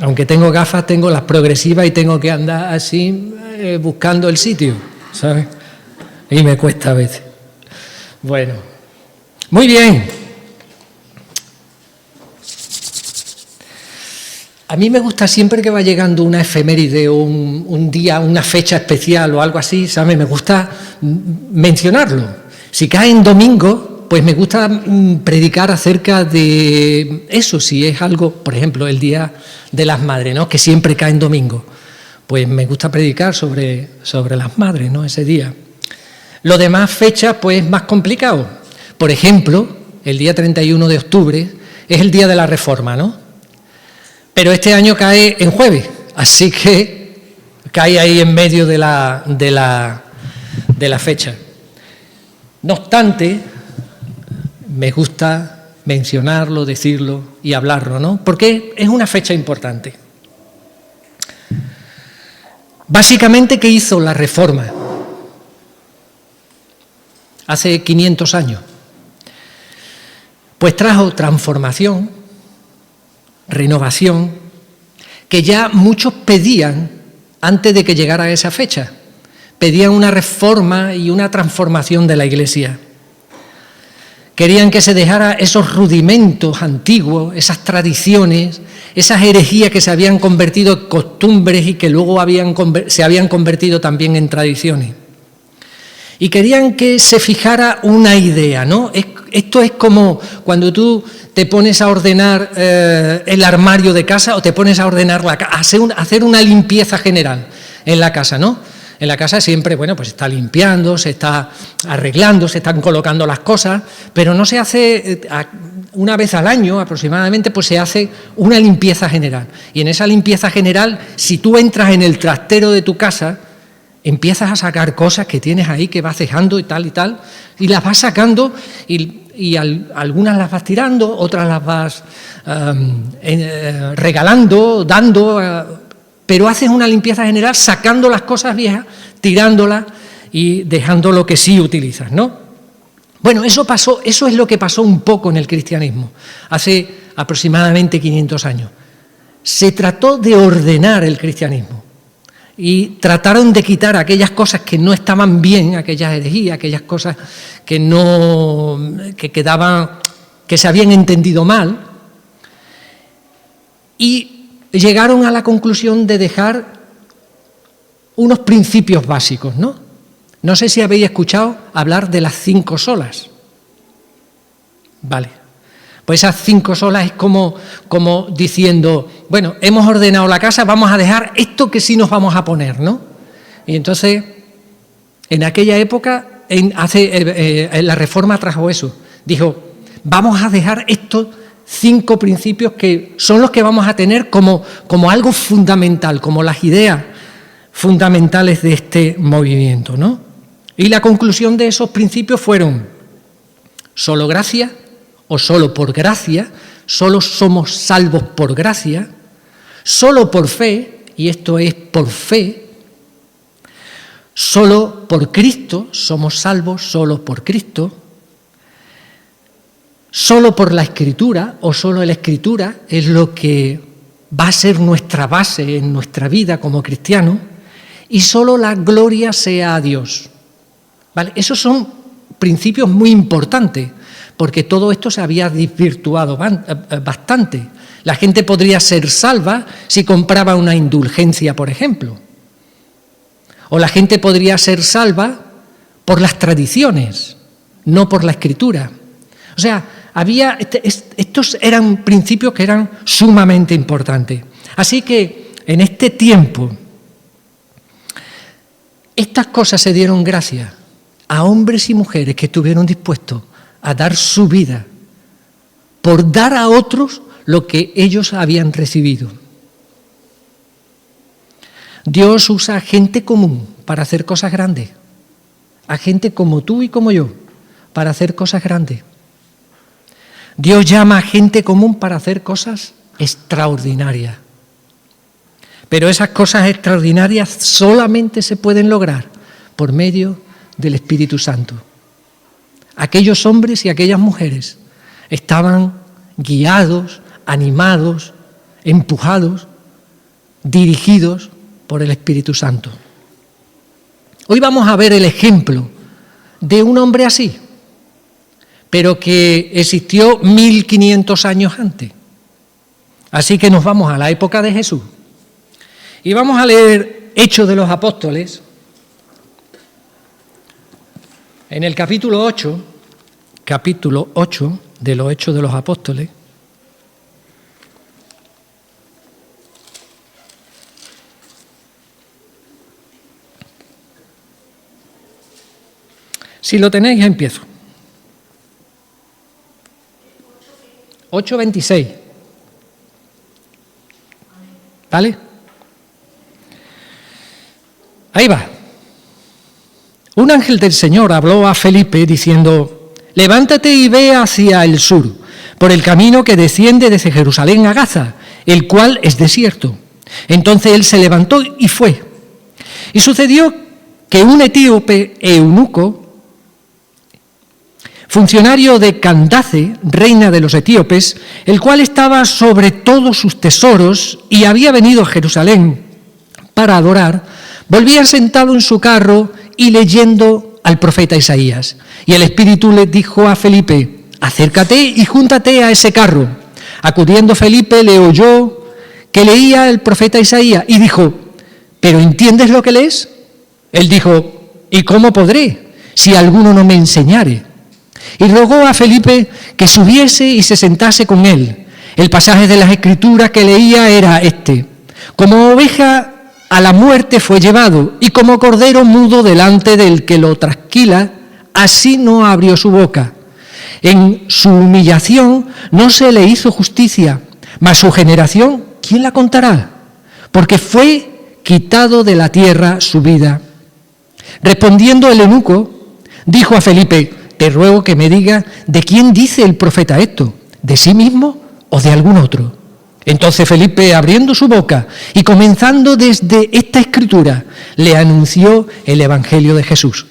Aunque tengo gafas, tengo las progresivas y tengo que andar así buscando el sitio, ¿sabes? Y me cuesta a veces. Bueno, muy bien. A mí me gusta siempre que va llegando una efeméride o un día, una fecha especial o algo así, ¿sabes? Me gusta mencionarlo. Si cae en domingo, pues me gusta predicar acerca de eso, si es algo, por ejemplo, el Día de las Madres, ¿no? Que siempre cae en domingo. Pues me gusta predicar sobre las madres, ¿no? Ese día. Lo demás fechas, pues es más complicado. Por ejemplo, el día 31 de octubre es el Día de la Reforma, ¿no? Pero este año cae en jueves, así que cae ahí en medio de la fecha. No obstante, me gusta mencionarlo, decirlo y hablarlo, ¿no? Porque es una fecha importante. Básicamente, ¿qué hizo la Reforma? Hace 500 años. Pues trajo transformación, renovación, que ya muchos pedían antes de que llegara esa fecha. Pedían una reforma y una transformación de la Iglesia. Querían que se dejara esos rudimentos antiguos, esas tradiciones, esas herejías que se habían convertido en costumbres y que luego se habían convertido también en tradiciones. Y querían que se fijara una idea, ¿no? Esto es como cuando tú te pones a ordenar el armario de casa o te pones a ordenar hacer una limpieza general en la casa, ¿no? En la casa siempre, bueno, pues se está limpiando, se está arreglando, se están colocando las cosas, pero no se hace una vez al año aproximadamente, pues se hace una limpieza general. Y en esa limpieza general, si tú entras en el trastero de tu casa, empiezas a sacar cosas que tienes ahí que vas dejando y tal, y las vas sacando y algunas las vas tirando, otras las vas regalando, dando, pero haces una limpieza general sacando las cosas viejas, tirándolas y dejando lo que sí utilizas, ¿no? Bueno, eso es lo que pasó un poco en el cristianismo, hace aproximadamente 500 años. Se trató de ordenar el cristianismo. Y trataron de quitar aquellas cosas que no estaban bien, aquellas herejías, aquellas cosas que se habían entendido mal, y llegaron a la conclusión de dejar unos principios básicos, ¿no? No sé si habéis escuchado hablar de las 5 solas. Vale. Pues esas 5 solas es como diciendo, bueno, hemos ordenado la casa, vamos a dejar esto que sí nos vamos a poner, ¿no? Y entonces, en aquella época, la Reforma trajo eso. Dijo, vamos a dejar estos 5 principios que son los que vamos a tener como algo fundamental, como las ideas fundamentales de este movimiento, ¿no? Y la conclusión de esos principios fueron, solo gracia, o solo por gracia, solo somos salvos por gracia, solo por fe, y esto es por fe, solo por Cristo, somos salvos solo por Cristo, solo por la Escritura, o solo la Escritura es lo que va a ser nuestra base en nuestra vida como cristianos, y solo la gloria sea a Dios. ¿Vale? Esos son principios muy importantes, porque todo esto se había desvirtuado bastante. La gente podría ser salva si compraba una indulgencia, por ejemplo. O la gente podría ser salva por las tradiciones, no por la Escritura. O sea, estos eran principios que eran sumamente importantes. Así que en este tiempo, estas cosas se dieron gracias a hombres y mujeres que estuvieron dispuestos a dar su vida por dar a otros lo que ellos habían recibido. Dios usa a gente común para hacer cosas grandes, a gente como tú y como yo, para hacer cosas grandes. Dios llama a gente común para hacer cosas extraordinarias. Pero esas cosas extraordinarias solamente se pueden lograr por medio del Espíritu Santo. Aquellos hombres y aquellas mujeres estaban guiados, animados, empujados dirigidos por el Espíritu Santo. Hoy vamos a ver el ejemplo de un hombre así, pero que existió 1500 años antes. Así que nos vamos a la época de Jesús y vamos a leer Hechos de los Apóstoles en el capítulo 8 de los Hechos de los Apóstoles. Si lo tenéis, empiezo. 8:26. ¿Vale? Ahí va. Un ángel del Señor habló a Felipe diciendo: levántate y ve hacia el sur, por el camino que desciende desde Jerusalén a Gaza, el cual es desierto. Entonces él se levantó y fue. Y sucedió que un etíope eunuco, funcionario de Candace, reina de los etíopes, el cual estaba sobre todos sus tesoros y había venido a Jerusalén para adorar, volvía sentado en su carro y leyendo al profeta Isaías. Y el Espíritu le dijo a Felipe: acércate y júntate a ese carro. Acudiendo Felipe le oyó que leía el profeta Isaías y dijo: ¿pero entiendes lo que lees? Él dijo: ¿y cómo podré, si alguno no me enseñare? Y rogó a Felipe que subiese y se sentase con él. El pasaje de las Escrituras que leía era este: como oveja a la muerte fue llevado, y como cordero mudo delante del que lo trasquila, así no abrió su boca. En su humillación no se le hizo justicia, mas su generación, ¿quién la contará? Porque fue quitado de la tierra su vida. Respondiendo el eunuco, dijo a Felipe: te ruego que me diga de quién dice el profeta esto, ¿de sí mismo o de algún otro? Entonces Felipe, abriendo su boca y comenzando desde esta escritura, le anunció el Evangelio de Jesús.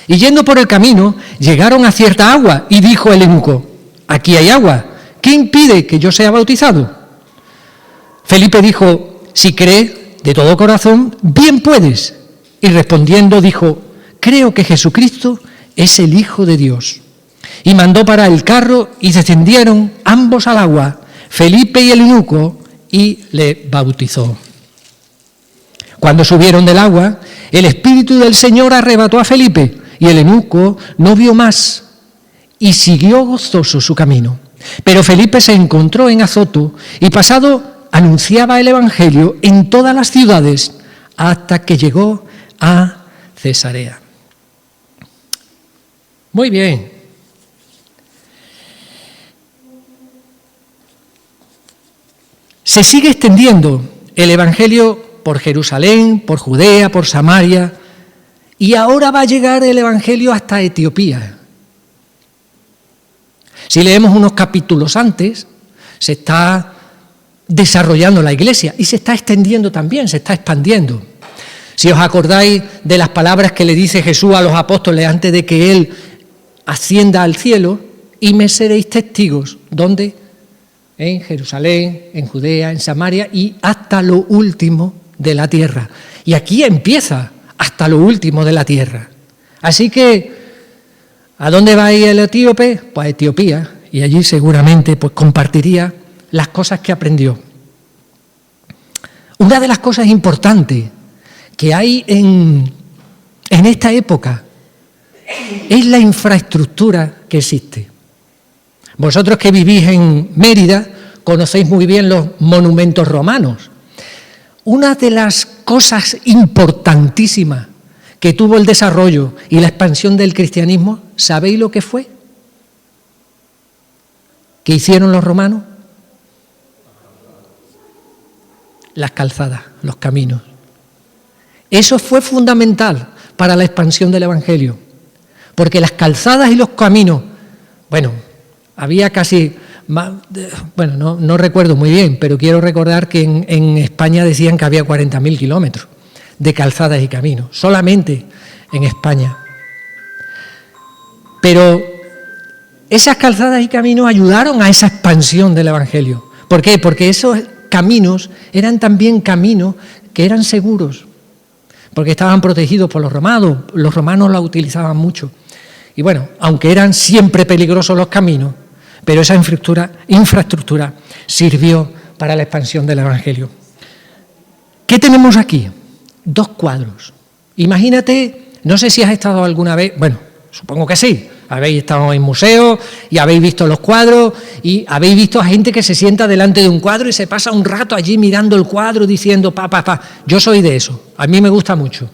Y yendo por el camino, llegaron a cierta agua, y dijo el eunuco: aquí hay agua, ¿qué impide que yo sea bautizado? Felipe dijo: si crees de todo corazón, bien puedes. Y respondiendo dijo: creo que Jesucristo es el Hijo de Dios. Y mandó para el carro y descendieron ambos al agua, Felipe y el eunuco, y le bautizó. Cuando subieron del agua, el Espíritu del Señor arrebató a Felipe, y el eunuco no vio más, y siguió gozoso su camino. Pero Felipe se encontró en Azoto, y pasado anunciaba el Evangelio en todas las ciudades, hasta que llegó a Cesarea. Muy bien. Se sigue extendiendo el Evangelio por Jerusalén, por Judea, por Samaria, y ahora va a llegar el Evangelio hasta Etiopía. Si leemos unos capítulos antes, se está desarrollando la iglesia y se está extendiendo también, se está expandiendo. Si os acordáis de las palabras que le dice Jesús a los apóstoles antes de que Él ascienda al cielo: y me seréis testigos. ¿Dónde? En Jerusalén, en Judea, en Samaria y hasta lo último de la tierra. Y aquí empieza hasta lo último de la tierra. Así que, ¿a dónde va a ir el etíope? Pues a Etiopía, y allí seguramente pues compartiría las cosas que aprendió. Una de las cosas importantes que hay en esta época es la infraestructura que existe. Vosotros que vivís en Mérida conocéis muy bien los monumentos romanos. Una de las cosas importantísimas que tuvo el desarrollo y la expansión del cristianismo, ¿sabéis lo que fue? ¿Qué hicieron los romanos? Las calzadas, los caminos. Eso fue fundamental para la expansión del Evangelio, porque las calzadas y los caminos, había casi, no recuerdo muy bien, pero quiero recordar que en España decían que había 40.000 kilómetros de calzadas y caminos, solamente en España. Pero esas calzadas y caminos ayudaron a esa expansión del Evangelio. ¿Por qué? Porque eso caminos eran también caminos que eran seguros, porque estaban protegidos por los romanos la utilizaban mucho. Y bueno, aunque eran siempre peligrosos los caminos, pero esa infraestructura sirvió para la expansión del Evangelio. ¿Qué tenemos aquí? 2 cuadros. Imagínate, no sé si has estado alguna vez, bueno, supongo que sí, habéis estado en museos y habéis visto los cuadros y habéis visto a gente que se sienta delante de un cuadro y se pasa un rato allí mirando el cuadro diciendo pa. Yo soy de eso, a mí me gusta mucho.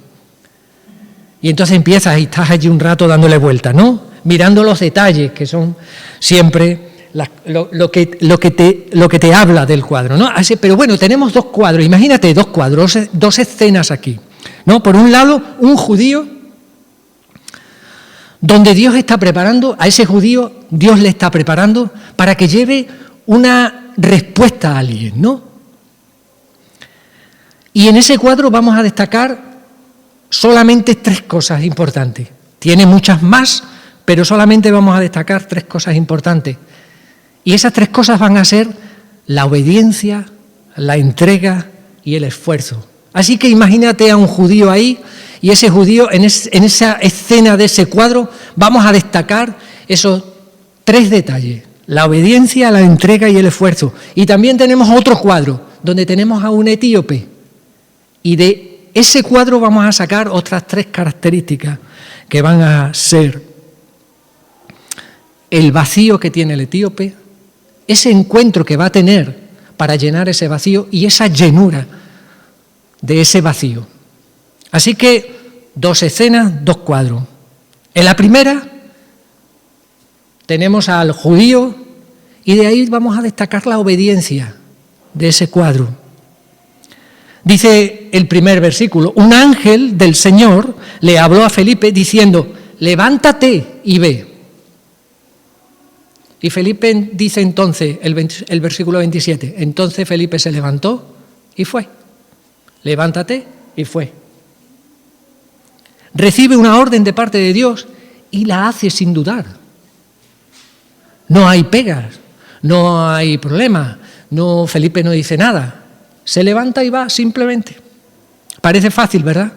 Y entonces empiezas y estás allí un rato dándole vueltas, ¿no? Mirando los detalles que son siempre lo que te habla del cuadro, ¿no? Así, pero bueno, tenemos 2 cuadros, imagínate 2 cuadros, 2 escenas aquí, ¿no? Por un lado, un judío, donde Dios está preparando, a ese judío Dios le está preparando para que lleve una respuesta a alguien, ¿no? Y en ese cuadro vamos a destacar solamente 3 cosas importantes. Tiene muchas más, pero solamente vamos a destacar 3 cosas importantes. Y esas 3 cosas van a ser la obediencia, la entrega y el esfuerzo. Así que imagínate a un judío ahí, y ese judío, en esa escena de ese cuadro, vamos a destacar esos 3 detalles: la obediencia, la entrega y el esfuerzo. Y también tenemos otro cuadro, donde tenemos a un etíope. Y de ese cuadro vamos a sacar otras 3 características que van a ser el vacío que tiene el etíope, ese encuentro que va a tener para llenar ese vacío y esa llenura de ese vacío. Así que 2 escenas, 2 cuadros. En la primera tenemos al judío y de ahí vamos a destacar la obediencia de ese cuadro. Dice el primer versículo: un ángel del Señor le habló a Felipe diciendo: levántate y ve. Y Felipe dice entonces, el versículo 27, entonces Felipe se levantó y fue. Levántate y fue. Recibe una orden de parte de Dios y la hace sin dudar. No hay pegas, no hay problema, Felipe no dice nada. Se levanta y va simplemente. Parece fácil, ¿verdad?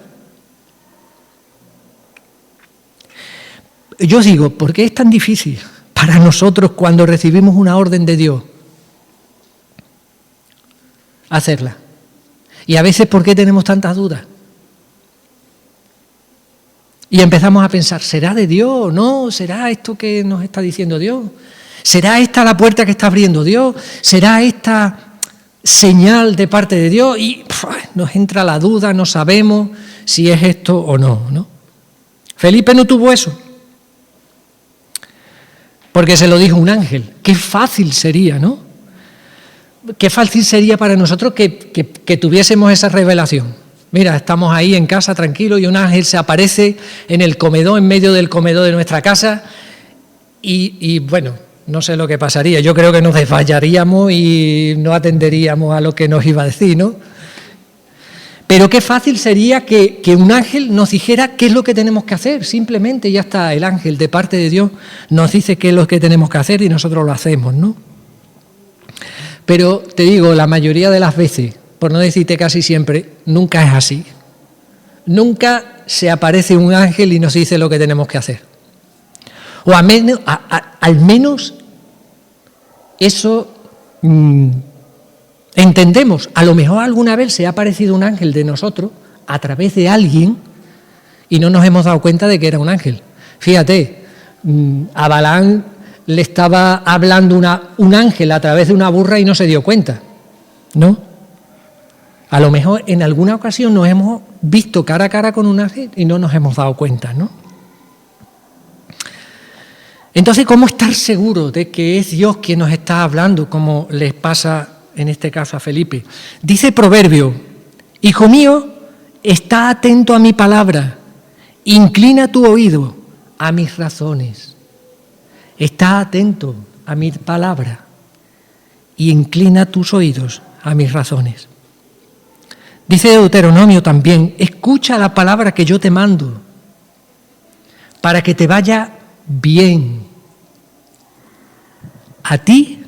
Yo digo, ¿por qué es tan difícil para nosotros cuando recibimos una orden de Dios hacerla? Y a veces, ¿por qué tenemos tantas dudas? Y empezamos a pensar, ¿será de Dios o no? ¿Será esto que nos está diciendo Dios? ¿Será esta la puerta que está abriendo Dios? ¿Será esta señal de parte de Dios? Y nos entra la duda, no sabemos si es esto o no, ¿no? Felipe no tuvo eso, porque se lo dijo un ángel. Qué fácil sería, ¿no? Qué fácil sería para nosotros que tuviésemos esa revelación. Mira, estamos ahí en casa tranquilos y un ángel se aparece en el comedor, en medio del comedor de nuestra casa y bueno, no sé lo que pasaría. Yo creo que nos desmayaríamos y no atenderíamos a lo que nos iba a decir, ¿no? Pero qué fácil sería que un ángel nos dijera qué es lo que tenemos que hacer. Simplemente ya está, el ángel de parte de Dios nos dice qué es lo que tenemos que hacer y nosotros lo hacemos, ¿no? Pero te digo, la mayoría de las veces, por no decirte casi siempre, nunca es así. Nunca se aparece un ángel y nos dice lo que tenemos que hacer. O al menos eso entendemos. A lo mejor alguna vez se ha aparecido un ángel de nosotros a través de alguien y no nos hemos dado cuenta de que era un ángel. Fíjate, a Balaam le estaba hablando un ángel a través de una burra y no se dio cuenta, ¿no? A lo mejor en alguna ocasión nos hemos visto cara a cara con un ángel y no nos hemos dado cuenta, ¿no? Entonces, ¿cómo estar seguro de que es Dios quien nos está hablando, como les pasa en este caso a Felipe? Dice Proverbio: hijo mío, está atento a mi palabra, inclina tu oído a mis razones. Está atento a mi palabra y inclina tus oídos a mis razones. Dice Deuteronomio también: escucha la palabra que yo te mando para que te vaya bien a ti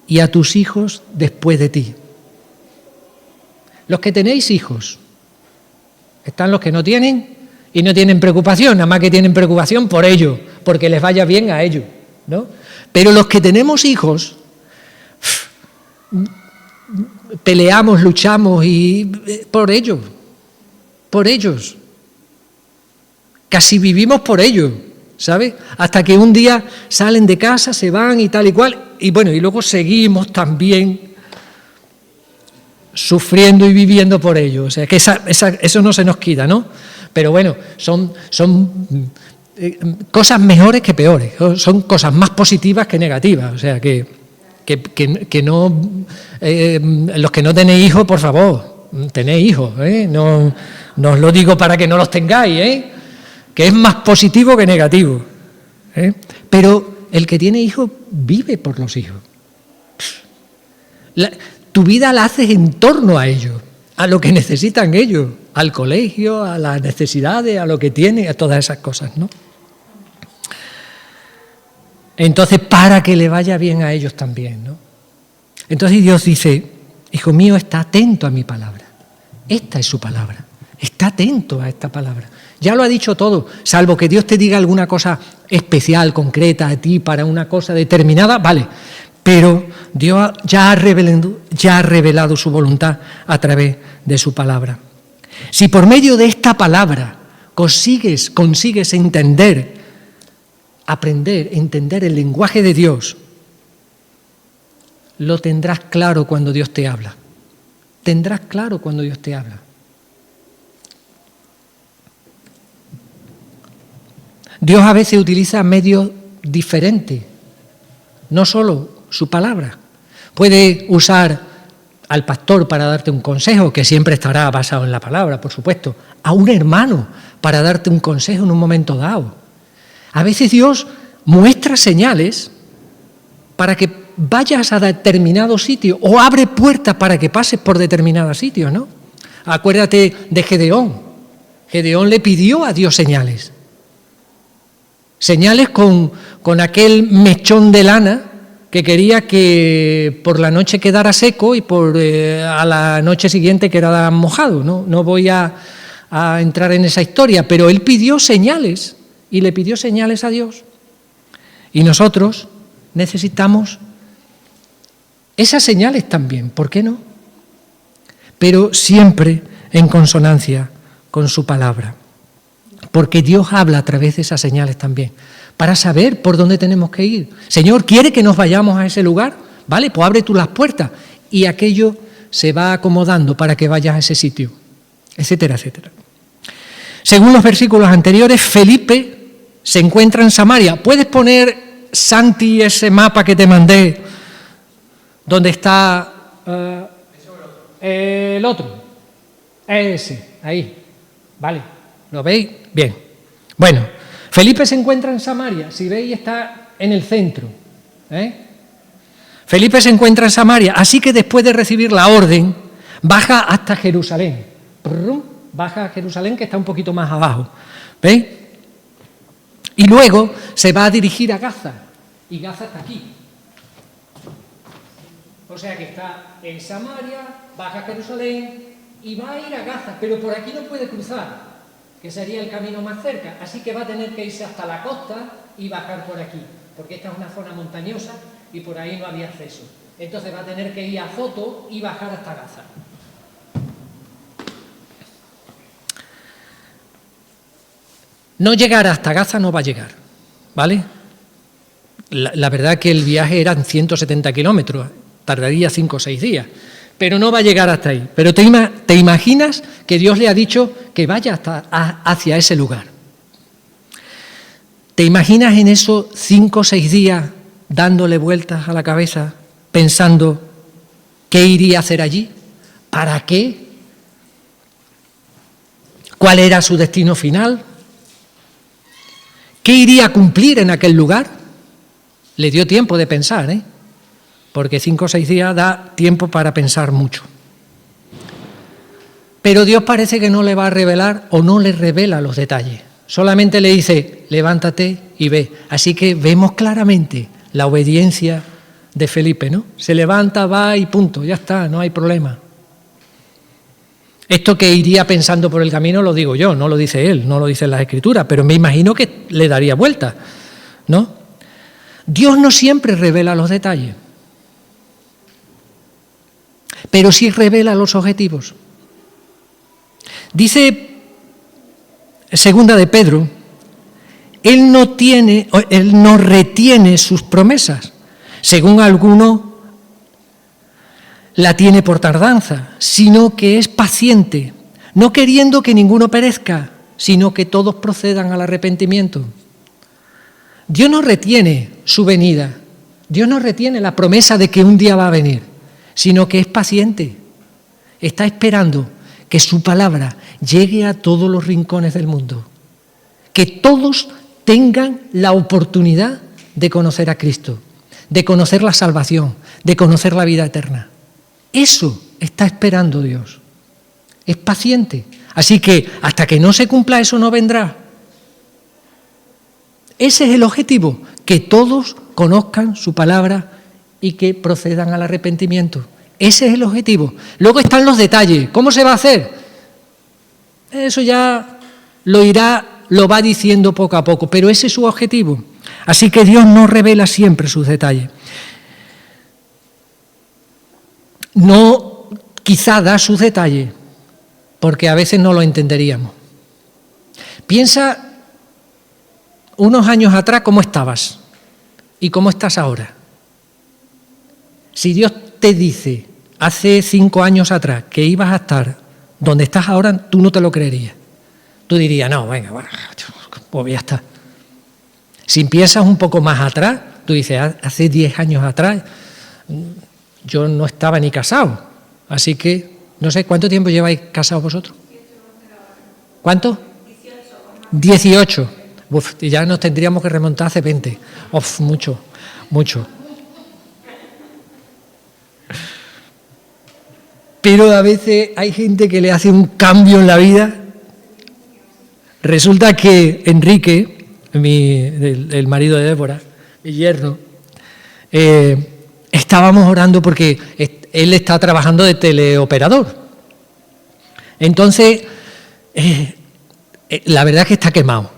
y a tus hijos después de ti. Los que tenéis hijos, están los que no tienen y no tienen preocupación, nada más que tienen preocupación por ellos, porque les vaya bien a ellos, ¿no? Pero los que tenemos hijos, peleamos, luchamos y por ellos, casi vivimos por ellos, ¿sabes? Hasta que un día salen de casa, se van y tal y cual, y bueno, y luego seguimos también sufriendo y viviendo por ellos. O sea, que eso no se nos quita, ¿no? Pero bueno, son cosas mejores que peores, son cosas más positivas que negativas. O sea, que no, los que no tenéis hijos, por favor, tenéis hijos, ¿eh? No os lo digo para que no los tengáis, ¿eh? Que es más positivo que negativo, ¿eh? Pero el que tiene hijos vive por los hijos. Tu vida la haces en torno a ellos, a lo que necesitan ellos, al colegio, a las necesidades, a lo que tienen, a todas esas cosas, ¿no? Entonces, para que le vaya bien a ellos también, ¿no? Entonces Dios dice, hijo mío, está atento a mi palabra. Esta es su palabra. Está atento a esta palabra. Ya lo ha dicho todo, salvo que Dios te diga alguna cosa especial, concreta a ti para una cosa determinada, vale. Pero Dios ya ha revelado su voluntad a través de su palabra. Si por medio de esta palabra consigues entender el lenguaje de Dios, lo tendrás claro cuando Dios te habla. Tendrás claro cuando Dios te habla. Dios a veces utiliza medios diferentes, no solo su palabra. Puede usar al pastor para darte un consejo, que siempre estará basado en la palabra, por supuesto, a un hermano para darte un consejo en un momento dado. A veces Dios muestra señales para que vayas a determinado sitio o abre puertas para que pases por determinados sitios, ¿no? Acuérdate de Gedeón. Gedeón le pidió a Dios señales. Señales con aquel mechón de lana que quería que por la noche quedara seco y a la noche siguiente quedara mojado. No voy a entrar en esa historia, pero él pidió señales y le pidió señales a Dios. Y nosotros necesitamos esas señales también, ¿por qué no? Pero siempre en consonancia con su palabra. Porque Dios habla a través de esas señales también, para saber por dónde tenemos que ir. Señor, ¿quiere que nos vayamos a ese lugar? Vale, pues abre tú las puertas y aquello se va acomodando para que vayas a ese sitio, etcétera, etcétera. Según los versículos anteriores, Felipe se encuentra en Samaria. ¿Puedes poner, Santi, ese mapa que te mandé, donde está el otro? Ese, ahí, vale, ¿lo veis? Bien. Bueno, Felipe se encuentra en Samaria, si veis está en el centro. Felipe se encuentra en Samaria, así que después de recibir la orden, baja hasta Jerusalén. Baja a Jerusalén, que está un poquito más abajo. ¿Veis? Y luego se va a dirigir a Gaza, y Gaza está aquí. O sea que está en Samaria, baja a Jerusalén y va a ir a Gaza, pero por aquí no puede cruzar, que sería el camino más cerca, así que va a tener que irse hasta la costa y bajar por aquí, porque esta es una zona montañosa y por ahí no había acceso. Entonces va a tener que ir a Zoto y bajar hasta Gaza. No llegar hasta Gaza no va a llegar, ¿vale? La verdad que el viaje eran 170 kilómetros, tardaría 5 o 6 días, pero no va a llegar hasta ahí. Pero te imaginas que Dios le ha dicho que vaya hacia ese lugar. ¿Te imaginas en esos 5 o 6 días dándole vueltas a la cabeza, pensando qué iría a hacer allí? ¿Para qué? ¿Cuál era su destino final? ¿Qué iría a cumplir en aquel lugar? Le dio tiempo de pensar, porque 5 o 6 días da tiempo para pensar mucho. Pero Dios parece que no le va a revelar o no le revela los detalles. Solamente le dice, levántate y ve. Así que vemos claramente la obediencia de Felipe, ¿no? Se levanta, va y punto, ya está, no hay problema. Esto que iría pensando por el camino lo digo yo, no lo dice él, no lo dicen las Escrituras, pero me imagino que le daría vuelta, ¿no? Dios no siempre revela los detalles, pero sí revela los objetivos. Dice segunda de Pedro, Él no retiene sus promesas, según algunos la tiene por tardanza, sino que es paciente, no queriendo que ninguno perezca, sino que todos procedan al arrepentimiento. Dios no retiene su venida, Dios no retiene la promesa de que un día va a venir, sino que es paciente, está esperando que su palabra llegue a todos los rincones del mundo, que todos tengan la oportunidad de conocer a Cristo, de conocer la salvación, de conocer la vida eterna. Eso está esperando Dios. Es paciente. Así que hasta que no se cumpla eso no vendrá. Ese es el objetivo, que todos conozcan su palabra y que procedan al arrepentimiento. Ese es el objetivo. Luego están los detalles. ¿Cómo se va a hacer? Eso ya lo va diciendo poco a poco, pero ese es su objetivo. Así que Dios no revela siempre sus detalles. No, quizá da sus detalles, porque a veces no lo entenderíamos. Piensa unos años atrás cómo estabas y cómo estás ahora. Si Dios te dice hace 5 años atrás que ibas a estar donde estás ahora, tú no te lo creerías. Tú dirías, no, venga, bueno, pues ya está. Si piensas un poco más atrás, tú dices, hace 10 años atrás yo no estaba ni casado, así que no sé, ¿cuánto tiempo lleváis casados vosotros? ¿Cuánto? 18. Uf, y ya nos tendríamos que remontar hace 20. Uf, mucho. Pero a veces hay gente que le hace un cambio en la vida. Resulta que Enrique, el marido de Débora, mi yerno, estábamos orando porque él está trabajando de teleoperador. Entonces, la verdad es que está quemado.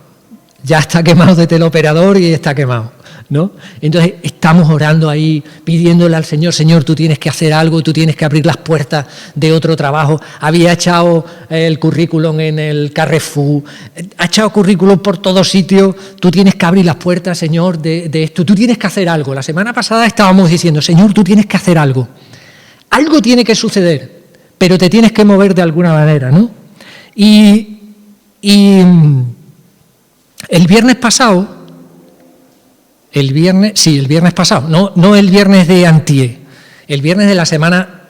Ya está quemado de teleoperador y está quemado, ¿no? Entonces, estamos orando ahí, pidiéndole al Señor, Señor, tú tienes que hacer algo, tú tienes que abrir las puertas de otro trabajo. Había echado el currículum en el Carrefour, ha echado currículum por todos sitios, tú tienes que abrir las puertas, Señor, de esto, tú tienes que hacer algo. La semana pasada estábamos diciendo, Señor, tú tienes que hacer algo. Algo tiene que suceder, pero te tienes que mover de alguna manera, ¿no? Y el viernes pasado, el viernes pasado, no el viernes de antier, el viernes de la semana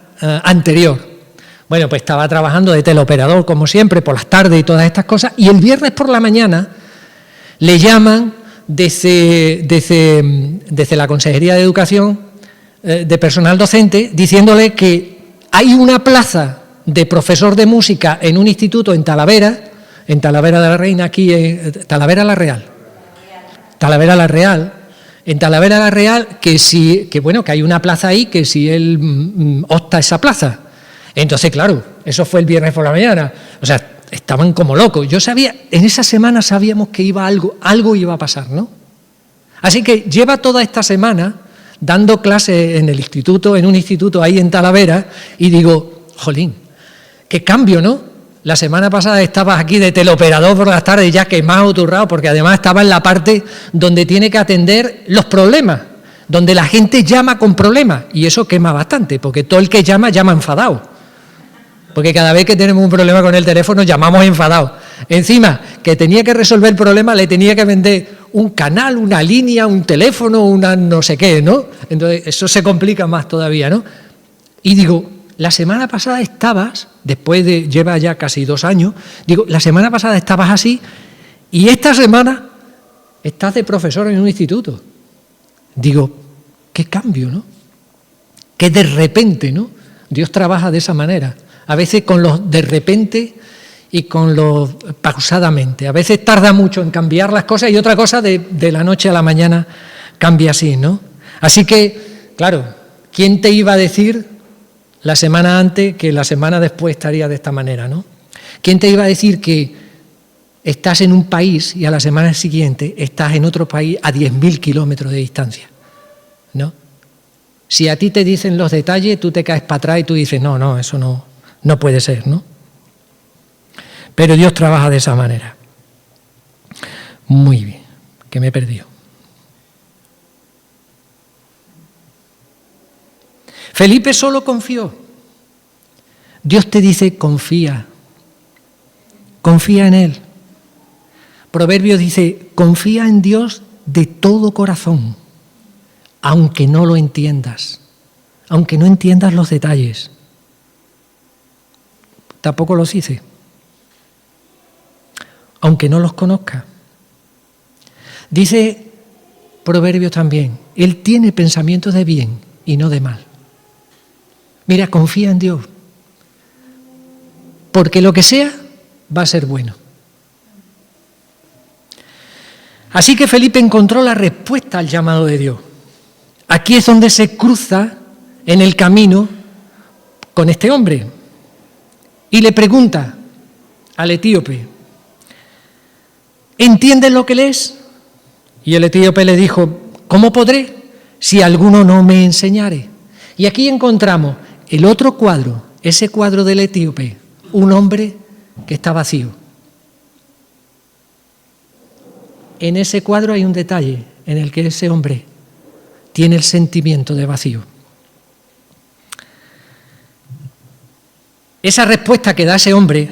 anterior. Bueno, pues estaba trabajando de teleoperador, como siempre, por las tardes y todas estas cosas, y el viernes por la mañana le llaman desde la Consejería de Educación de personal docente, diciéndole que hay una plaza de profesor de música en un instituto en Talavera de la Reina, aquí en Talavera la Real, en Talavera la Real, que hay una plaza ahí, que si él opta esa plaza. Entonces, claro, eso fue el viernes por la mañana, o sea, estaban como locos. En esa semana sabíamos que algo iba a pasar, ¿no? Así que lleva toda esta semana dando clases en un instituto ahí en Talavera, y digo, jolín, qué cambio, ¿no? La semana pasada estabas aquí de teleoperador por las tardes ya quemado, turrado, porque además estaba en la parte donde tiene que atender los problemas, donde la gente llama con problemas, y eso quema bastante, porque todo el que llama enfadado, porque cada vez que tenemos un problema con el teléfono llamamos enfadados. Encima, que tenía que resolver el problema, le tenía que vender un canal, una línea, un teléfono, una no sé qué, ¿no? Entonces eso se complica más todavía, ¿no? Y digo, la semana pasada estabas, lleva ya casi 2 años, digo, la semana pasada estabas así, y esta semana estás de profesor en un instituto. Digo, qué cambio, ¿no? Que de repente, ¿no? Dios trabaja de esa manera. A veces con los de repente y con los pausadamente. A veces tarda mucho en cambiar las cosas, y otra cosa de la noche a la mañana cambia así, ¿no? Así que, claro, ¿quién te iba a decir la semana antes que la semana después estaría de esta manera, ¿no? ¿Quién te iba a decir que estás en un país y a la semana siguiente estás en otro país a 10.000 kilómetros de distancia, ¿no? Si a ti te dicen los detalles, tú te caes para atrás y tú dices, no, eso no puede ser, ¿no? Pero Dios trabaja de esa manera. Muy bien, que me he perdido. Felipe solo confió. Dios te dice, confía en Él. Proverbios dice, confía en Dios de todo corazón, aunque no lo entiendas, aunque no entiendas los detalles. Tampoco los hice, aunque no los conozca. Dice Proverbios también, Él tiene pensamientos de bien y no de mal. Mira, confía en Dios, porque lo que sea va a ser bueno. Así que Felipe encontró la respuesta al llamado de Dios. Aquí es donde se cruza en el camino con este hombre y le pregunta al etíope, ¿entiendes lo que lees? Y el etíope le dijo, ¿cómo podré si alguno no me enseñare? Y aquí encontramos el otro cuadro, ese cuadro del etíope, un hombre que está vacío. En ese cuadro hay un detalle en el que ese hombre tiene el sentimiento de vacío. Esa respuesta que da ese hombre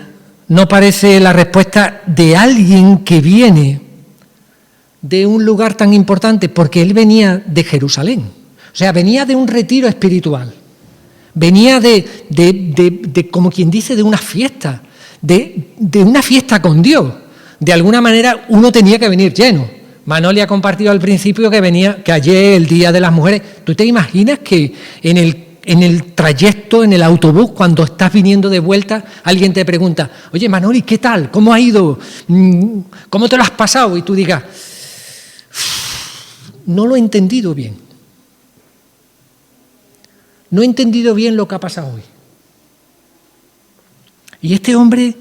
no parece la respuesta de alguien que viene de un lugar tan importante, porque él venía de Jerusalén, o sea, venía de un retiro espiritual, venía de como quien dice, de una fiesta, de una fiesta con Dios. De alguna manera uno tenía que venir lleno. Manoli ha compartido al principio que ayer, el Día de las Mujeres, ¿tú te imaginas que en el trayecto, en el autobús, cuando estás viniendo de vuelta, alguien te pregunta, oye Manoli, ¿qué tal? ¿Cómo ha ido? ¿Cómo te lo has pasado? Y tú digas, no lo he entendido bien. No he entendido bien lo que ha pasado hoy. Y este hombre,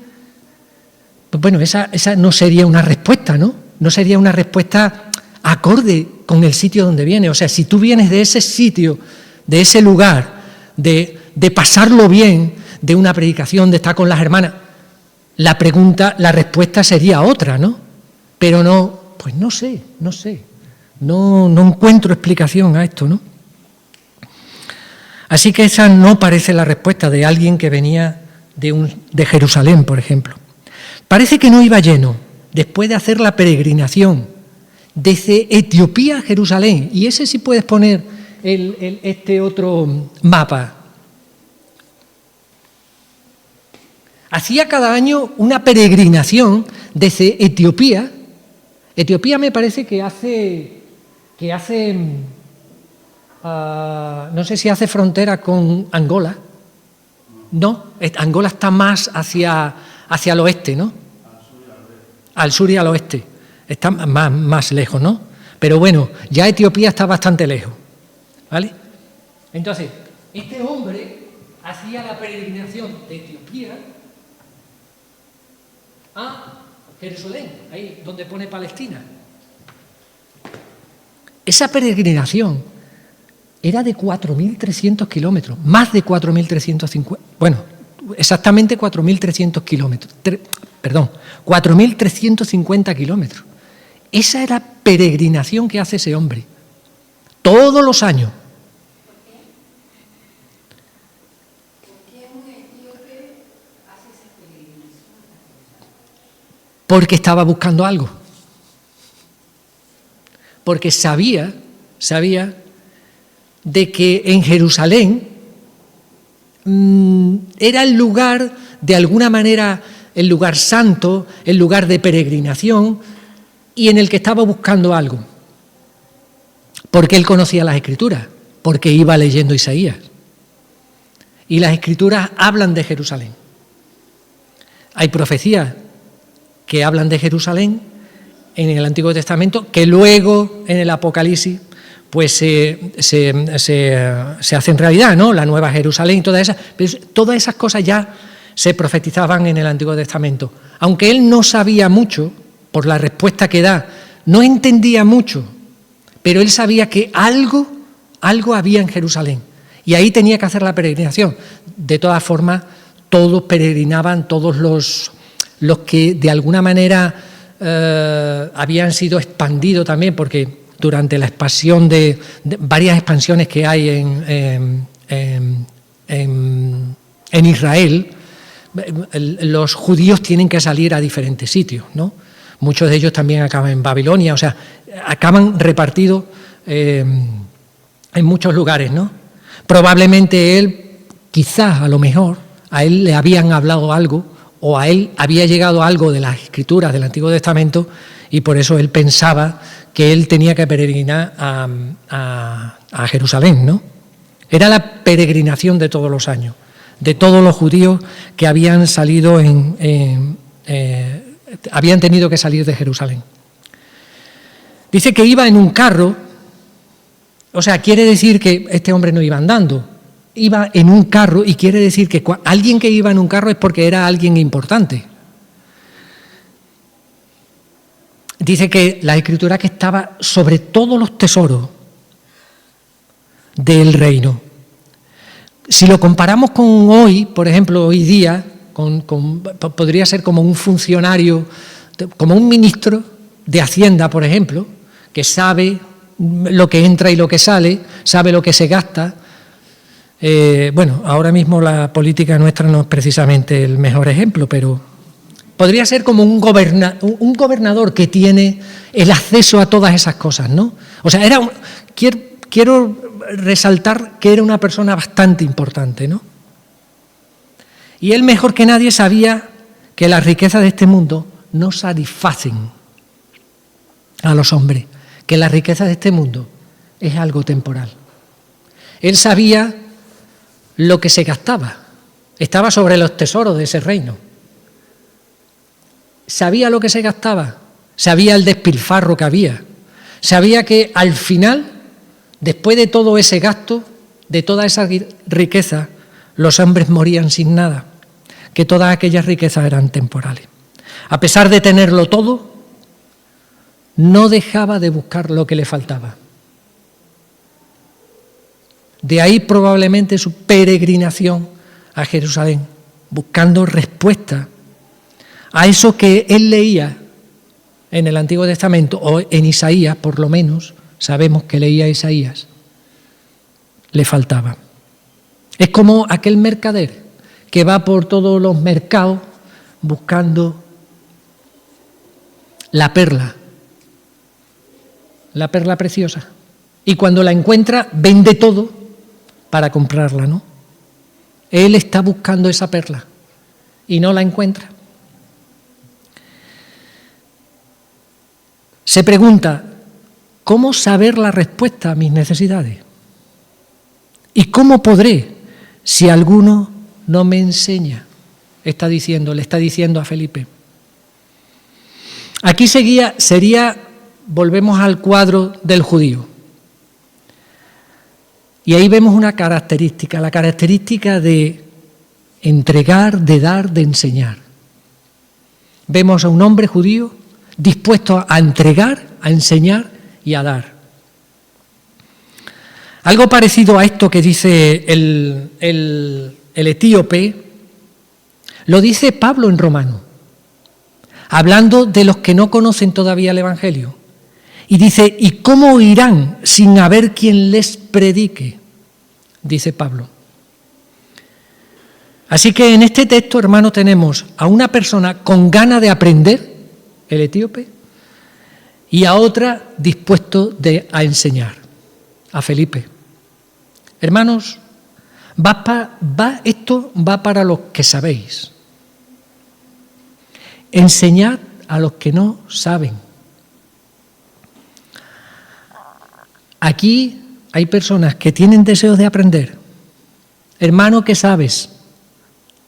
pues bueno, esa no sería una respuesta, ¿no? No sería una respuesta acorde con el sitio donde viene. O sea, si tú vienes de ese sitio, de ese lugar, de pasarlo bien, de una predicación, de estar con las hermanas, la respuesta sería otra, ¿no? Pero no, pues no sé. No encuentro explicación a esto, ¿no? Así que esa no parece la respuesta de alguien que venía de Jerusalén, por ejemplo. Parece que no iba lleno, después de hacer la peregrinación desde Etiopía a Jerusalén. Y ese sí puedes poner este otro mapa. Hacía cada año una peregrinación desde Etiopía. Etiopía me parece que hace no sé si hace frontera con Angola. No, Angola está más hacia el oeste, ¿no? Al sur y al oeste. Está más lejos, ¿no? Pero bueno, ya Etiopía está bastante lejos, ¿vale? Entonces, este hombre hacía la peregrinación de Etiopía a Jerusalén, ahí donde pone Palestina. Esa peregrinación era de 4.300 kilómetros, más de 4.350, bueno, exactamente 4.300 kilómetros, 4.350 kilómetros. Esa era la peregrinación que hace ese hombre, todos los años. Porque estaba buscando algo. Porque sabía de que en Jerusalén era el lugar, de alguna manera, el lugar santo, el lugar de peregrinación, y en el que estaba buscando algo. Porque él conocía las Escrituras, porque iba leyendo Isaías. Y las Escrituras hablan de Jerusalén. Hay profecías que hablan de Jerusalén en el Antiguo Testamento, que luego en el Apocalipsis pues se hacen realidad, ¿no? La Nueva Jerusalén y todas esas cosas ya se profetizaban en el Antiguo Testamento. Aunque él no sabía mucho, por la respuesta que da, no entendía mucho, pero él sabía que algo había en Jerusalén y ahí tenía que hacer la peregrinación. De todas formas, todos peregrinaban, todos los que de alguna manera habían sido expandidos también, porque durante la expansión de varias expansiones que hay en Israel, los judíos tienen que salir a diferentes sitios, ¿no? Muchos de ellos también acaban en Babilonia, o sea, acaban repartidos en muchos lugares, ¿no? Probablemente él, quizás, a lo mejor, a él le habían hablado algo, o a él había llegado algo de las Escrituras del Antiguo Testamento, y por eso él pensaba que él tenía que peregrinar a Jerusalén, ¿no? Era la peregrinación de todos los años, de todos los judíos que habían salido habían tenido que salir de Jerusalén. Dice que iba en un carro, o sea, quiere decir que este hombre no iba andando, iba en un carro, y quiere decir que alguien que iba en un carro es porque era alguien importante. Dice que la Escritura que estaba sobre todos los tesoros del reino. Si lo comparamos con hoy, por ejemplo, hoy día, podría ser como un funcionario, como un ministro de Hacienda, por ejemplo, que sabe lo que entra y lo que sale, sabe lo que se gasta. Bueno, ahora mismo la política nuestra no es precisamente el mejor ejemplo, pero podría ser como un gobernador que tiene el acceso a todas esas cosas, ¿no? O sea, quiero resaltar que era una persona bastante importante, ¿no? Y él mejor que nadie sabía que las riquezas de este mundo no satisfacen a los hombres, que la riqueza de este mundo es algo temporal. Él sabía lo que se gastaba, estaba sobre los tesoros de ese reino. Sabía lo que se gastaba, sabía el despilfarro que había, sabía que al final, después de todo ese gasto, de toda esa riqueza, los hombres morían sin nada, que todas aquellas riquezas eran temporales. A pesar de tenerlo todo, no dejaba de buscar lo que le faltaba. De ahí probablemente su peregrinación a Jerusalén, buscando respuesta a eso que él leía en el Antiguo Testamento, o en Isaías, por lo menos, sabemos que leía Isaías, le faltaba. Es como aquel mercader que va por todos los mercados buscando la perla preciosa. Y cuando la encuentra, vende todo para comprarla, ¿no? Él está buscando esa perla y no la encuentra. Se pregunta, ¿cómo saber la respuesta a mis necesidades? ¿Y cómo podré si alguno no me enseña? Le está diciendo a Felipe. Aquí volvemos al cuadro del judío. Y ahí vemos una característica, la característica de entregar, de dar, de enseñar. Vemos a un hombre judío dispuesto a entregar, a enseñar y a dar. Algo parecido a esto que dice el etíope, lo dice Pablo en Romanos, hablando de los que no conocen todavía el Evangelio. Y dice, ¿y cómo irán sin haber quien les predique? Dice Pablo. Así que en este texto, hermano, tenemos a una persona con ganas de aprender, el etíope, y a otra dispuesto a enseñar, a Felipe. Hermanos, esto va para los que sabéis. Enseñad a los que no saben. Aquí hay personas que tienen deseos de aprender. Hermano, que sabes,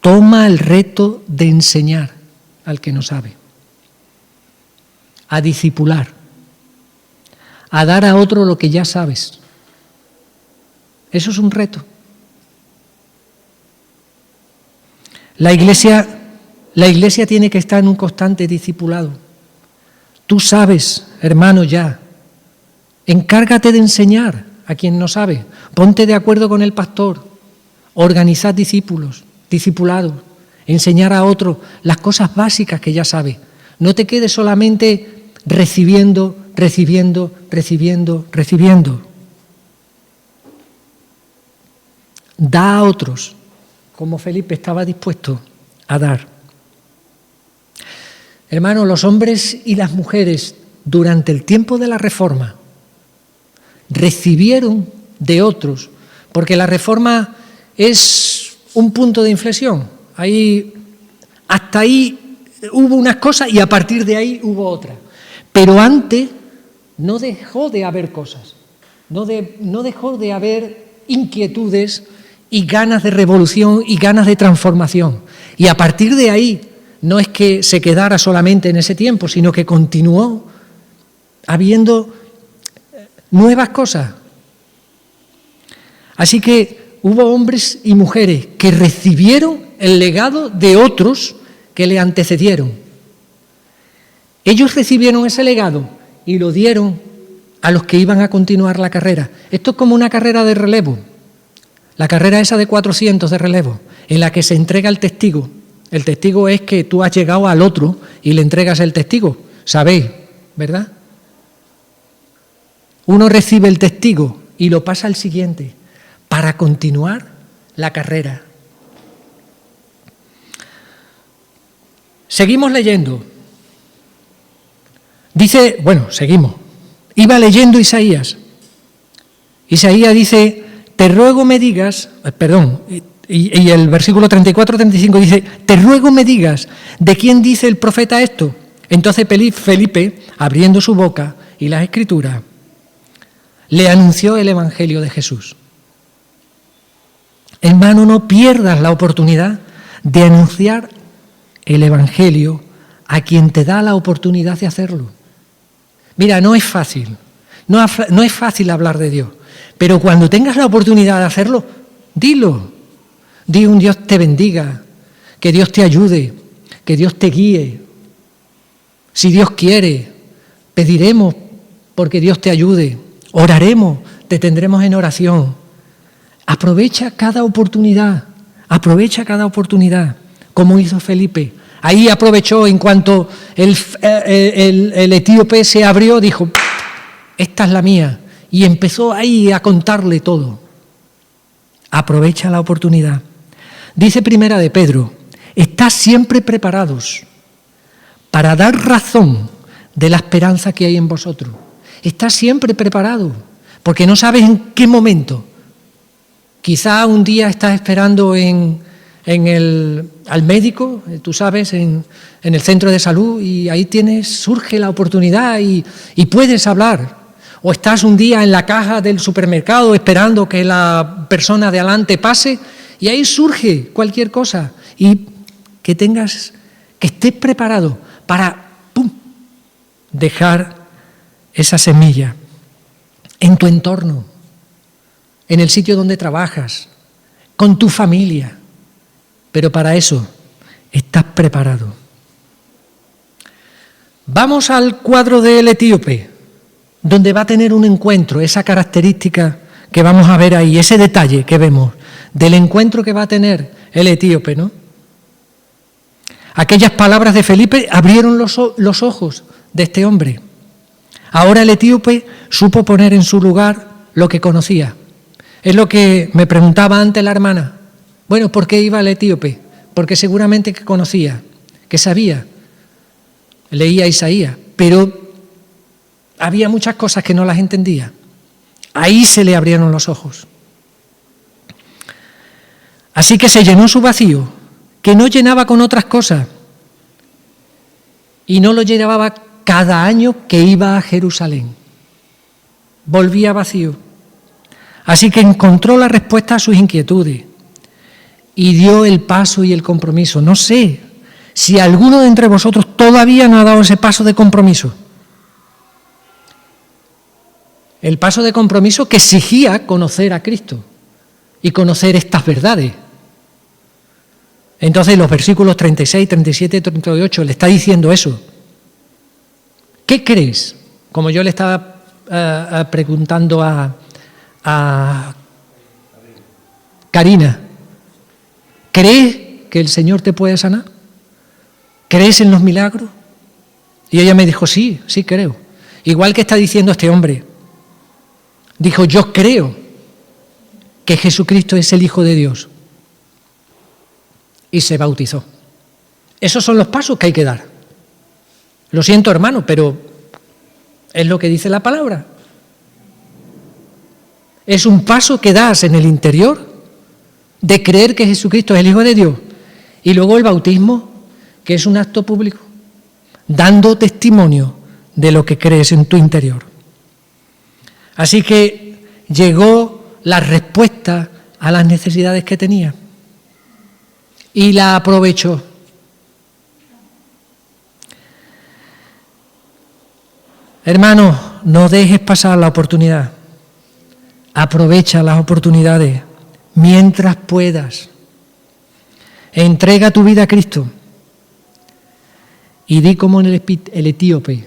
toma el reto de enseñar al que no sabe, a discipular, a dar a otro lo que ya sabes. Eso es un reto. La Iglesia tiene que estar en un constante discipulado. Tú sabes, hermano, ya. Encárgate de enseñar a quien no sabe. Ponte de acuerdo con el pastor. Organizad discipulados. Enseñar a otros las cosas básicas que ya sabe. No te quedes solamente recibiendo. Da a otros, como Felipe estaba dispuesto a dar. Hermanos, los hombres y las mujeres durante el tiempo de la Reforma recibieron de otros, porque la Reforma es un punto de inflexión. Hasta ahí hubo unas cosas y a partir de ahí hubo otras. Pero antes no dejó de haber cosas, no dejó de haber inquietudes y ganas de revolución y ganas de transformación. Y a partir de ahí no es que se quedara solamente en ese tiempo, sino que continuó habiendo nuevas cosas. Así que hubo hombres y mujeres que recibieron el legado de otros que le antecedieron. Ellos recibieron ese legado y lo dieron a los que iban a continuar la carrera. Esto es como una carrera de relevo. La carrera esa de 400 de relevo, en la que se entrega el testigo. El testigo es que tú has llegado al otro y le entregas el testigo. ¿Sabéis? ¿Verdad? Uno recibe el testigo y lo pasa al siguiente para continuar la carrera. Seguimos leyendo. Seguimos. Iba leyendo Isaías. Isaías dice, te ruego me digas, y el versículo 34-35 dice, te ruego me digas, ¿de quién dice el profeta esto? Entonces Felipe, abriendo su boca y las escrituras, le anunció el evangelio de Jesús. Hermano, no pierdas la oportunidad de anunciar el evangelio a quien te da la oportunidad de hacerlo. Mira, no es fácil hablar de Dios, pero cuando tengas la oportunidad de hacerlo, dilo. Di un Dios te bendiga, que Dios te ayude, que Dios te guíe. Si Dios quiere, pediremos porque Dios te ayude, oraremos, te tendremos en oración. Aprovecha cada oportunidad, como hizo Felipe. Ahí aprovechó en cuanto el etíope se abrió, dijo, esta es la mía, y empezó ahí a contarle todo. Aprovecha la oportunidad. Dice Primera de Pedro, estad siempre preparados para dar razón de la esperanza que hay en vosotros. Estás siempre preparado, porque no sabes en qué momento. Quizá un día estás esperando al médico, tú sabes, en el centro de salud, y ahí surge la oportunidad y puedes hablar. O estás un día en la caja del supermercado esperando que la persona de adelante pase y ahí surge cualquier cosa. Y que estés preparado para dejar esa semilla en tu entorno, en el sitio donde trabajas, con tu familia. Pero para eso estás preparado. Vamos al cuadro del etíope, donde va a tener un encuentro, esa característica que vamos a ver ahí, ese detalle que vemos del encuentro que va a tener el etíope, ¿no? Aquellas palabras de Felipe abrieron los ojos de este hombre. Ahora el etíope supo poner en su lugar lo que conocía. Es lo que me preguntaba antes la hermana. Bueno, ¿por qué iba el etíope? Porque seguramente que conocía, que sabía, leía Isaías, pero había muchas cosas que no las entendía. Ahí se le abrieron los ojos. Así que se llenó su vacío, que no llenaba con otras cosas, y no lo llenaba cada año que iba a Jerusalén. Volvía vacío. Así que encontró la respuesta a sus inquietudes y dio el paso y el compromiso. No sé si alguno de entre vosotros todavía no ha dado ese paso de compromiso. El paso de compromiso que exigía conocer a Cristo. y conocer estas verdades. Entonces los versículos 36, 37 y 38 le está diciendo eso. ¿Qué crees? Como yo le estaba preguntando a Karina, ¿crees que el Señor te puede sanar? ¿Crees en los milagros? Y ella me dijo, sí, sí creo. Igual que está diciendo este hombre. Dijo, yo creo que Jesucristo es el Hijo de Dios. Y se bautizó. Esos son los pasos que hay que dar. Lo siento, hermano, pero es lo que dice la palabra. Es un paso que das en el interior de creer que Jesucristo es el Hijo de Dios. Y luego el bautismo, que es un acto público, dando testimonio de lo que crees en tu interior. Así que llegó la respuesta a las necesidades que tenía y la aprovechó. Hermanos, no dejes pasar la oportunidad. Aprovecha las oportunidades mientras puedas. Entrega tu vida a Cristo. Y di como el etíope,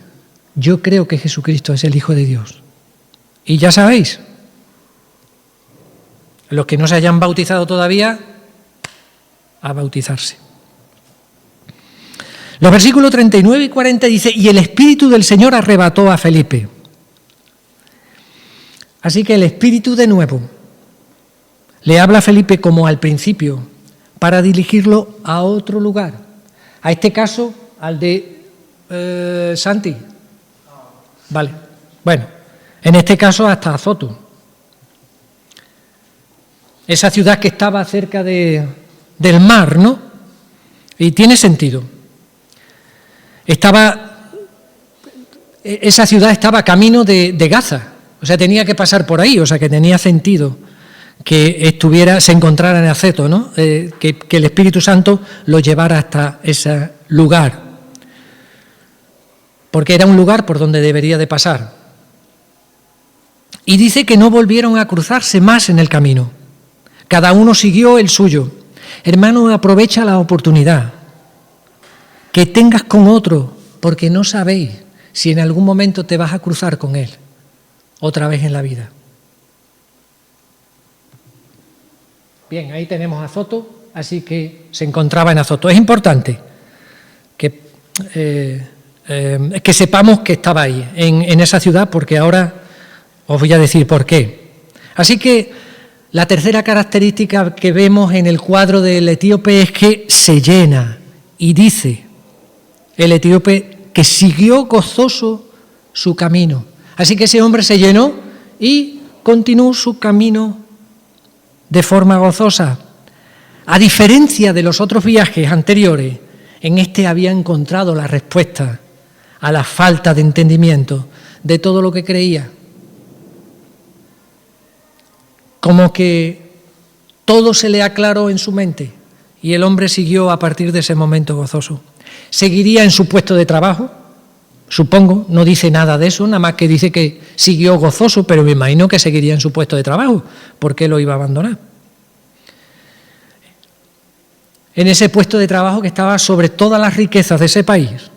yo creo que Jesucristo es el Hijo de Dios. Y ya sabéis, los que no se hayan bautizado todavía, a bautizarse. Los versículos 39 y 40 dice, y el Espíritu del Señor arrebató a Felipe. Así que el Espíritu de nuevo le habla a Felipe como al principio, para dirigirlo a otro lugar. A este caso, al de Santi. Vale, bueno, en este caso hasta Azoto. Esa ciudad que estaba cerca del mar, ¿no? Y tiene sentido. Esa ciudad estaba camino de Gaza, o sea, tenía que pasar por ahí, o sea, que tenía sentido que se encontrara en Azoto, ¿no? Que el Espíritu Santo lo llevara hasta ese lugar, porque era un lugar por donde debería de pasar. Y dice que no volvieron a cruzarse más en el camino, cada uno siguió el suyo. Hermano, aprovecha la oportunidad que tengas con otro, porque no sabéis si en algún momento te vas a cruzar con él otra vez en la vida. Bien, ahí tenemos a Azoto, así que se encontraba en Azoto. Es importante que sepamos que estaba ahí, en esa ciudad, porque ahora os voy a decir por qué. Así que la tercera característica que vemos en el cuadro del etíope es que se llena, y dice el etíope que siguió gozoso su camino. Así que ese hombre se llenó y continuó su camino de forma gozosa. A diferencia de los otros viajes anteriores, en este había encontrado la respuesta a la falta de entendimiento de todo lo que creía. Como que todo se le aclaró en su mente y el hombre siguió a partir de ese momento gozoso. Seguiría en su puesto de trabajo, supongo, no dice nada de eso, nada más que dice que siguió gozoso, pero me imagino que seguiría en su puesto de trabajo, porque lo iba a abandonar. En ese puesto de trabajo que estaba sobre todas las riquezas de ese país,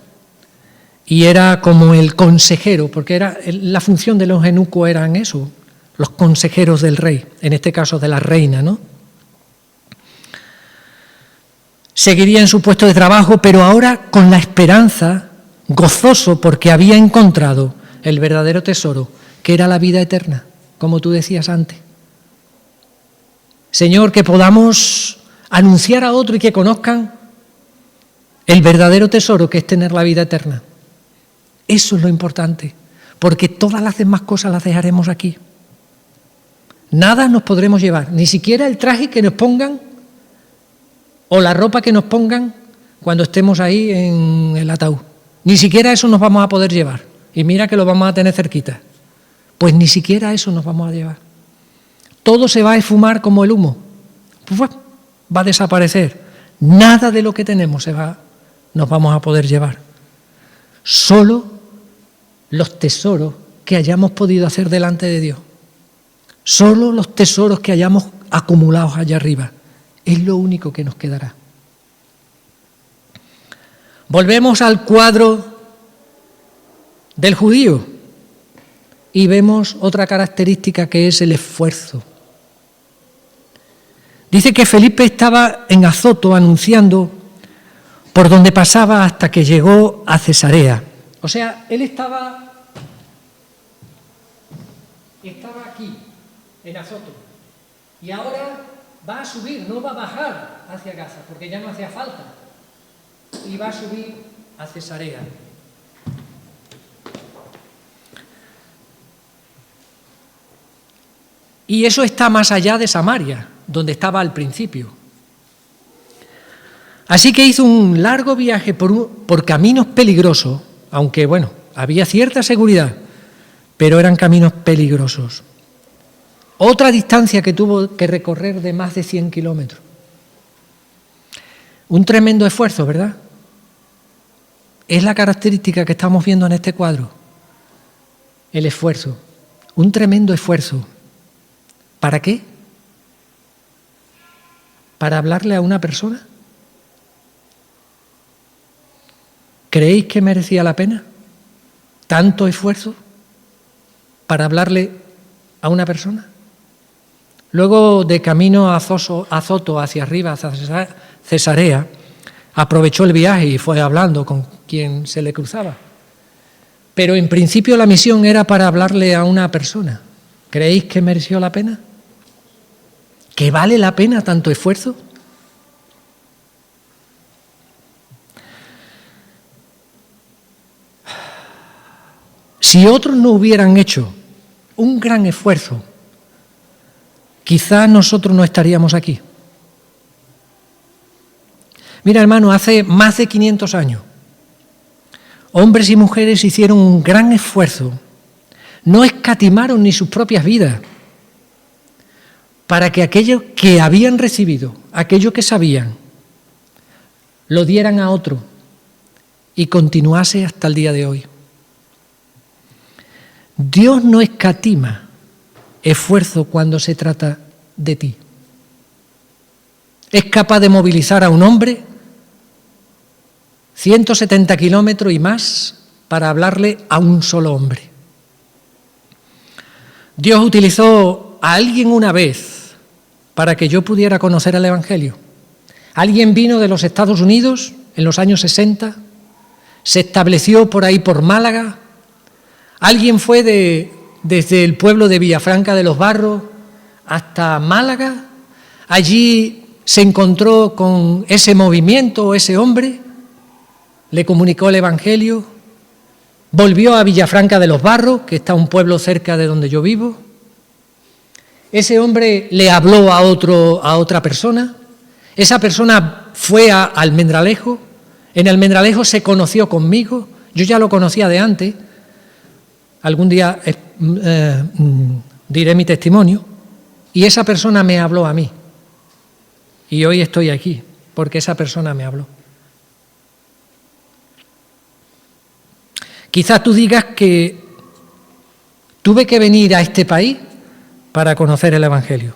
y era como el consejero, porque la función de los eunucos eran eso, los consejeros del rey, en este caso de la reina, ¿no? Seguiría en su puesto de trabajo, pero ahora con la esperanza, gozoso, porque había encontrado el verdadero tesoro, que era la vida eterna, como tú decías antes. Señor, que podamos anunciar a otro y que conozcan el verdadero tesoro, que es tener la vida eterna. Eso es lo importante, porque todas las demás cosas las dejaremos aquí. Nada nos podremos llevar, ni siquiera el traje que nos pongan o la ropa que nos pongan cuando estemos ahí en el ataúd. Ni siquiera eso nos vamos a poder llevar. Y mira que lo vamos a tener cerquita. Pues ni siquiera eso nos vamos a llevar. Todo se va a esfumar como el humo. Va a desaparecer. Nada de lo que tenemos nos vamos a poder llevar. Solo los tesoros que hayamos podido hacer delante de Dios. Solo los tesoros que hayamos acumulados allá arriba. Es lo único que nos quedará. Volvemos al cuadro del judío y vemos otra característica que es el esfuerzo. Dice que Felipe estaba en Azoto anunciando por donde pasaba hasta que llegó a Cesarea. O sea, él estaba aquí, en Azoto, y ahora va a subir, no va a bajar hacia Gaza, porque ya no hacía falta, y va a subir a Cesarea. Y eso está más allá de Samaria, donde estaba al principio. Así que hizo un largo viaje por caminos peligrosos, aunque bueno, había cierta seguridad, pero eran caminos peligrosos. Otra distancia que tuvo que recorrer de más de 100 kilómetros. Un tremendo esfuerzo, ¿verdad? Es la característica que estamos viendo en este cuadro. El esfuerzo. Un tremendo esfuerzo. ¿Para qué? ¿Para hablarle a una persona? ¿Creéis que merecía la pena tanto esfuerzo para hablarle a una persona? Luego, de camino a Azoto, hacia arriba, hacia Cesarea, aprovechó el viaje y fue hablando con quien se le cruzaba. Pero en principio la misión era para hablarle a una persona. ¿Creéis que mereció la pena? ¿Que vale la pena tanto esfuerzo? Si otros no hubieran hecho un gran esfuerzo, quizás nosotros no estaríamos aquí. Mira, hermano, hace más de 500 años, hombres y mujeres hicieron un gran esfuerzo, no escatimaron ni sus propias vidas, para que aquello que habían recibido, aquello que sabían, lo dieran a otro y continuase hasta el día de hoy. Dios no escatima esfuerzo cuando se trata de ti. Es capaz de movilizar a un hombre 170 kilómetros y más para hablarle a un solo hombre. Dios utilizó a alguien una vez para que yo pudiera conocer el Evangelio. Alguien vino de los Estados Unidos en los años 60, se estableció por ahí por Málaga. Alguien fue desde el pueblo de Villafranca de los Barros hasta Málaga. Allí se encontró con ese movimiento, ese hombre, le comunicó el Evangelio, volvió a Villafranca de los Barros, que está un pueblo cerca de donde yo vivo. Ese hombre le habló a otra persona. Esa persona fue a Almendralejo. En Almendralejo se conoció conmigo. Yo ya lo conocía de antes. Algún día diré mi testimonio. Y esa persona me habló a mí. Y hoy estoy aquí porque esa persona me habló. Quizás tú digas que tuve que venir a este país para conocer el Evangelio.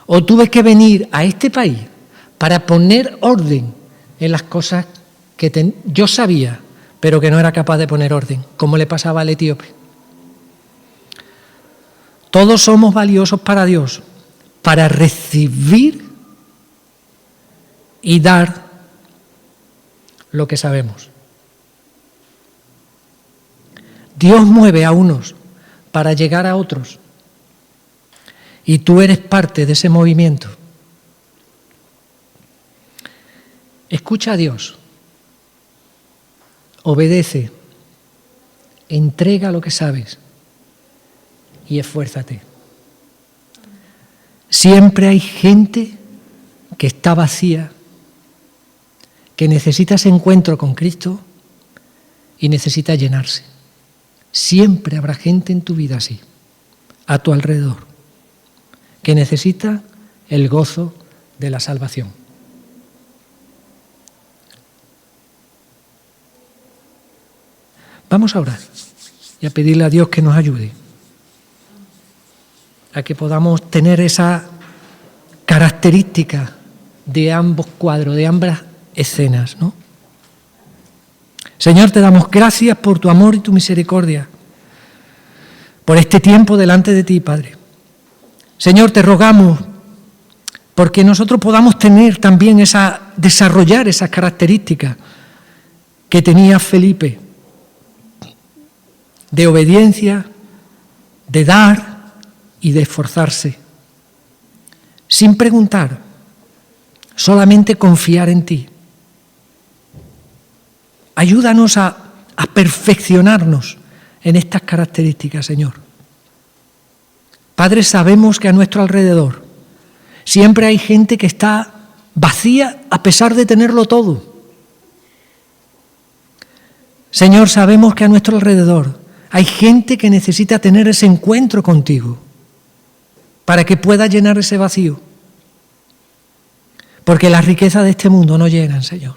O tuve que venir a este país para poner orden en las cosas que yo sabía, pero que no era capaz de poner orden, como le pasaba al etíope. Todos somos valiosos para Dios, para recibir y dar lo que sabemos. Dios mueve a unos para llegar a otros. Y tú eres parte de ese movimiento. Escucha a Dios. Obedece. Entrega lo que sabes. Y esfuérzate. Siempre hay gente que está vacía, que necesita ese encuentro con Cristo y necesita llenarse. Siempre habrá gente en tu vida así, a tu alrededor, que necesita el gozo de la salvación. Vamos a orar y a pedirle a Dios que nos ayude, a que podamos tener esa características de ambos cuadros, de ambas escenas, ¿no? Señor, te damos gracias por tu amor y tu misericordia, por este tiempo delante de ti, Padre. Señor, te rogamos porque nosotros podamos tener también desarrollar esas características que tenía Felipe, de obediencia, de dar y de esforzarse, sin preguntar, solamente confiar en ti. Ayúdanos a perfeccionarnos en estas características, Señor. Padre, sabemos que a nuestro alrededor siempre hay gente que está vacía a pesar de tenerlo todo. Señor, sabemos que a nuestro alrededor hay gente que necesita tener ese encuentro contigo para que pueda llenar ese vacío. Porque las riquezas de este mundo no llenan, Señor.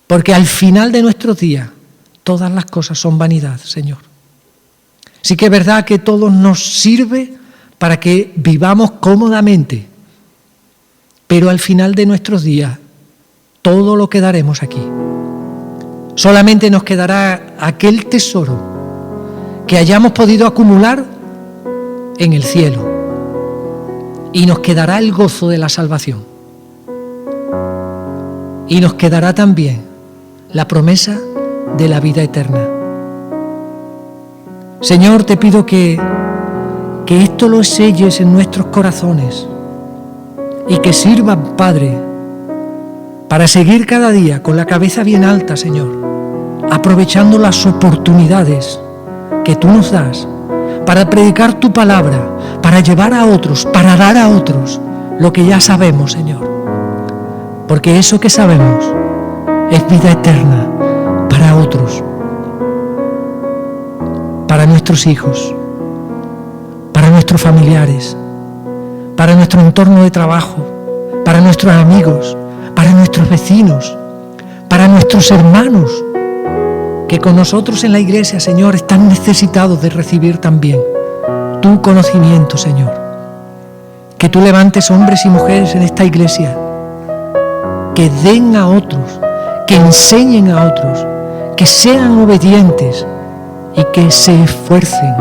Porque al final de nuestros días todas las cosas son vanidad, Señor. Sí que es verdad que todo nos sirve para que vivamos cómodamente, pero al final de nuestros días todo lo quedaremos aquí. Solamente nos quedará aquel tesoro que hayamos podido acumular en el cielo y nos quedará el gozo de la salvación y nos quedará también la promesa de la vida eterna. Señor, te pido que esto lo selles en nuestros corazones y que sirva, Padre, para seguir cada día con la cabeza bien alta, Señor, aprovechando las oportunidades que tú nos das para predicar tu palabra, para llevar a otros, para dar a otros lo que ya sabemos, Señor. Porque eso que sabemos es vida eterna para otros, para nuestros hijos, para nuestros familiares, para nuestro entorno de trabajo, para nuestros amigos, para nuestros vecinos, para nuestros hermanos, que con nosotros en la iglesia, Señor, están necesitados de recibir también tu conocimiento, Señor. Que tú levantes hombres y mujeres en esta iglesia, que den a otros, que enseñen a otros, que sean obedientes y que se esfuercen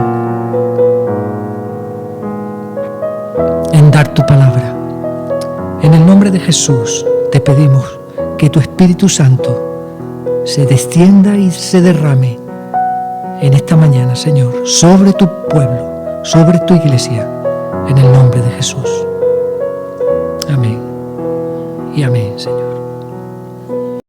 en dar tu palabra. En el nombre de Jesús te pedimos que tu Espíritu Santo se descienda y se derrame en esta mañana, Señor, sobre tu pueblo, sobre tu iglesia, en el nombre de Jesús. Amén y amén, Señor.